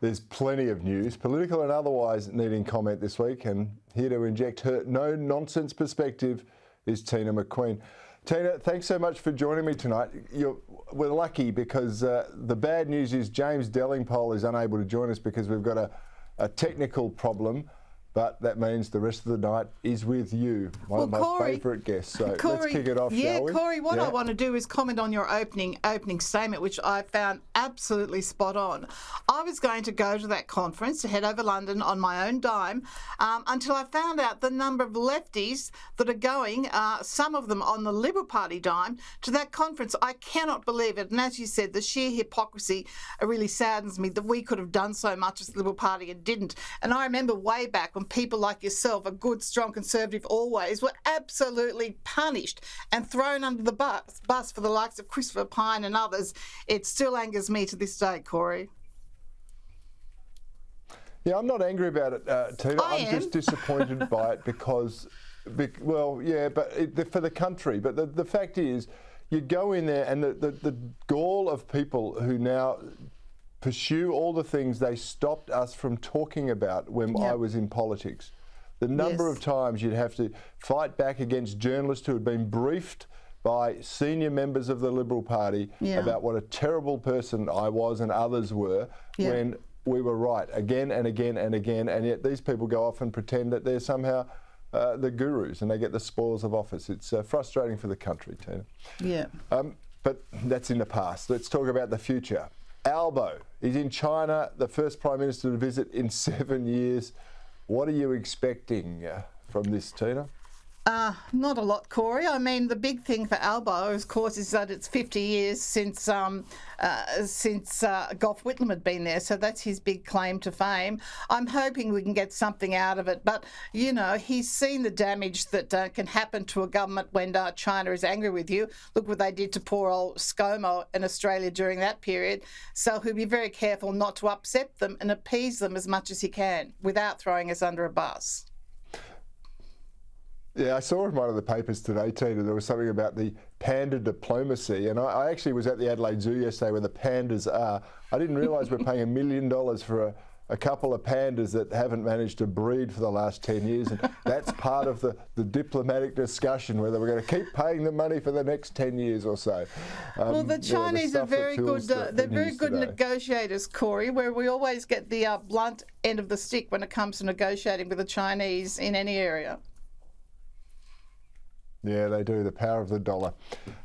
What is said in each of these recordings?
There's plenty of news, political and otherwise, needing comment this week, and here to inject her no-nonsense perspective is Teena McQueen. Teena, thanks so much for joining me tonight. We're lucky because the bad news is James Dellingpole is unable to join us because we've got a technical problem. But that means the rest of the night is with you, one of my favourite guests. So let's kick it off, shall we? Cory, what I want to do is comment on your opening statement, which I found absolutely spot on. I was going to go to that conference, to head over London on my own dime, until I found out the number of lefties that are going, some of them on the Liberal Party dime, to that conference. I cannot believe it. And as you said, the sheer hypocrisy really saddens me that we could have done so much as the Liberal Party and didn't. And I remember way back when people like yourself, a good, strong Conservative always, were absolutely punished and thrown under the bus for the likes of Christopher Pyne and others. It still angers me to this day, Cory. Yeah, I'm not angry about it, Teena. I'm just disappointed by it because, well, yeah, but for the country. But the fact is, you go in there and the gall of people who now pursue all the things they stopped us from talking about when I was in politics. The number of times you'd have to fight back against journalists who had been briefed by senior members of the Liberal Party about what a terrible person I was and others were when we were right again and again and again, and yet these people go off and pretend that they're somehow the gurus and they get the spoils of office. It's frustrating for the country, Teena. Yeah. But that's in the past. Let's talk about the future. Albo, he's in China, the first Prime Minister to visit in 7 years. What are you expecting from this, Teena? Not a lot, Cory. I mean, the big thing for Albo, of course, is that it's 50 years since Gough Whitlam had been there, so that's his big claim to fame. I'm hoping we can get something out of it, but, you know, he's seen the damage that can happen to a government when China is angry with you. Look what they did to poor old ScoMo in Australia during that period. So he'll be very careful not to upset them and appease them as much as he can without throwing us under a bus. Yeah, I saw in one of the papers today, Teena, there was something about the panda diplomacy, and I actually was at the Adelaide Zoo yesterday where the pandas are. I didn't realise we're paying $1 million for a couple of pandas that haven't managed to breed for the last 10 years, and that's part of the diplomatic discussion, whether we're going to keep paying them money for the next 10 years or so. Well, the Chinese are very good. They're very good negotiators, Cory, where we always get the blunt end of the stick when it comes to negotiating with the Chinese in any area. Yeah, they do, the power of the dollar.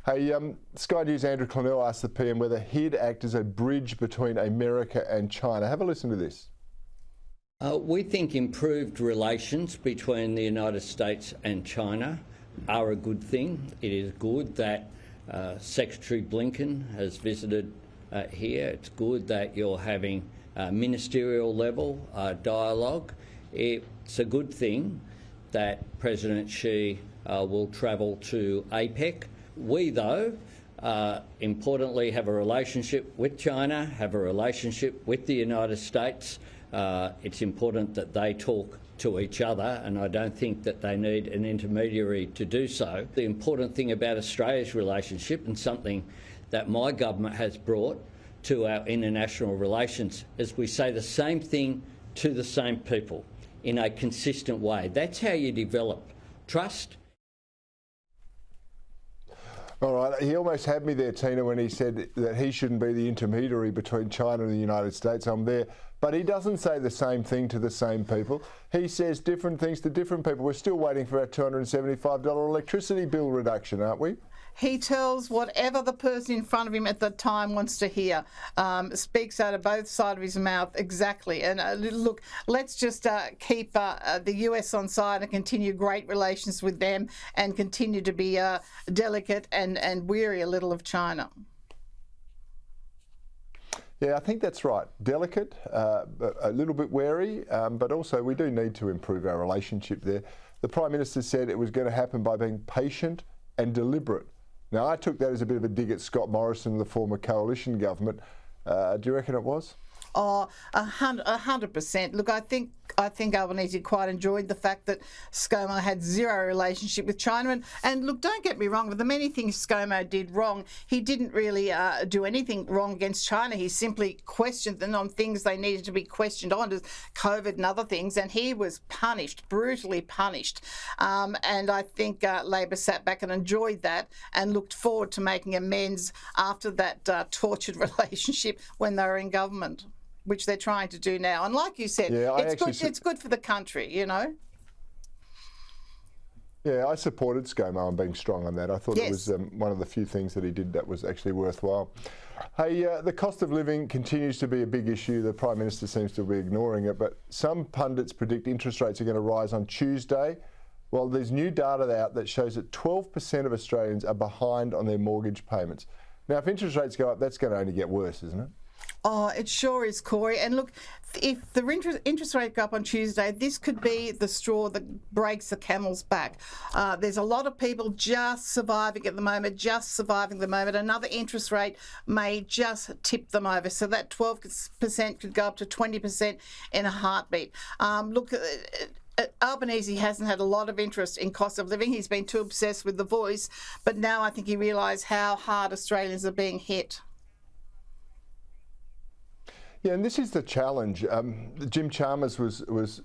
Hey, Sky News' Andrew Clennell asked the PM whether he'd act as a bridge between America and China. Have a listen to this. We think improved relations between the United States and China are a good thing. It is good that Secretary Blinken has visited here. It's good that you're having ministerial level dialogue. It's a good thing that President Xi will travel to APEC. We, though, importantly have a relationship with China, have a relationship with the United States. It's important that they talk to each other, and I don't think that they need an intermediary to do so. The important thing about Australia's relationship, and something that my government has brought to our international relations, is we say the same thing to the same people in a consistent way. That's how you develop trust. All right, he almost had me there, Teena, when he said that he shouldn't be the intermediary between China and the United States. I'm there. But he doesn't say the same thing to the same people. He says different things to different people. We're still waiting for our $275 electricity bill reduction, aren't we? He tells whatever the person in front of him at the time wants to hear, speaks out of both sides of his mouth exactly. And look, let's just keep the US on side and continue great relations with them and continue to be delicate and weary a little of China. Yeah, I think that's right. Delicate, a little bit wary, but also we do need to improve our relationship there. The Prime Minister said it was going to happen by being patient and deliberate. Now, I took that as a bit of a dig at Scott Morrison, the former coalition government. Do you reckon it was? Oh, 100%. Look, I think I think Albanese quite enjoyed the fact that ScoMo had zero relationship with China. And look, don't get me wrong, with the many things ScoMo did wrong, he didn't really do anything wrong against China. He simply questioned them on things they needed to be questioned on, as COVID and other things, and he was punished, brutally punished. And I think Labor sat back and enjoyed that and looked forward to making amends after that tortured relationship when they were in government, which they're trying to do now. And like you said, it's good for the country, you know. Yeah, I supported ScoMo on being strong on that. I thought it was one of the few things that he did that was actually worthwhile. Hey, the cost of living continues to be a big issue. The Prime Minister seems to be ignoring it, but some pundits predict interest rates are going to rise on Tuesday. Well, there's new data out that shows that 12% of Australians are behind on their mortgage payments. Now, if interest rates go up, that's going to only get worse, isn't it? Oh, it sure is, Cory. And look, if the interest rate go up on Tuesday, this could be the straw that breaks the camel's back. There's a lot of people just surviving at the moment, Another interest rate may just tip them over. So that 12% could go up to 20% in a heartbeat. Look, Albanese hasn't had a lot of interest in cost of living. He's been too obsessed with The Voice. But now I think he realised how hard Australians are being hit. Yeah, and this is the challenge. Jim Chalmers was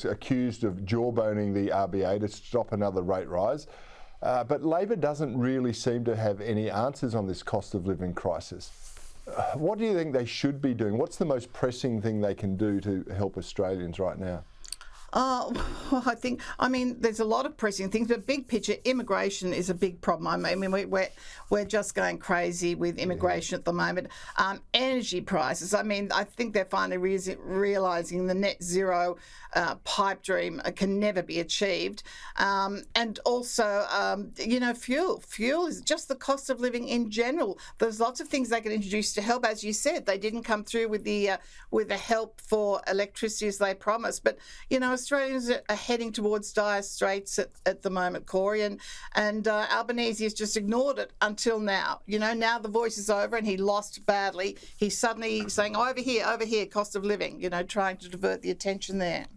accused of jawboning the RBA to stop another rate rise. But Labor doesn't really seem to have any answers on this cost of living crisis. What do you think they should be doing? What's the most pressing thing they can do to help Australians right now? Well, I mean, there's a lot of pressing things, but big picture, immigration is a big problem. I mean, we're just going crazy with immigration at the moment. Energy prices. I mean, I think they're finally realising the net zero pipe dream can never be achieved. And also, fuel is just the cost of living in general. There's lots of things they can introduce to help. As you said, they didn't come through with the help for electricity as they promised. But, Australians are heading towards dire straits at the moment, Cory, and Albanese has just ignored it until now. Now The Voice is over and he lost badly. He's suddenly saying, over here, cost of living, trying to divert the attention there.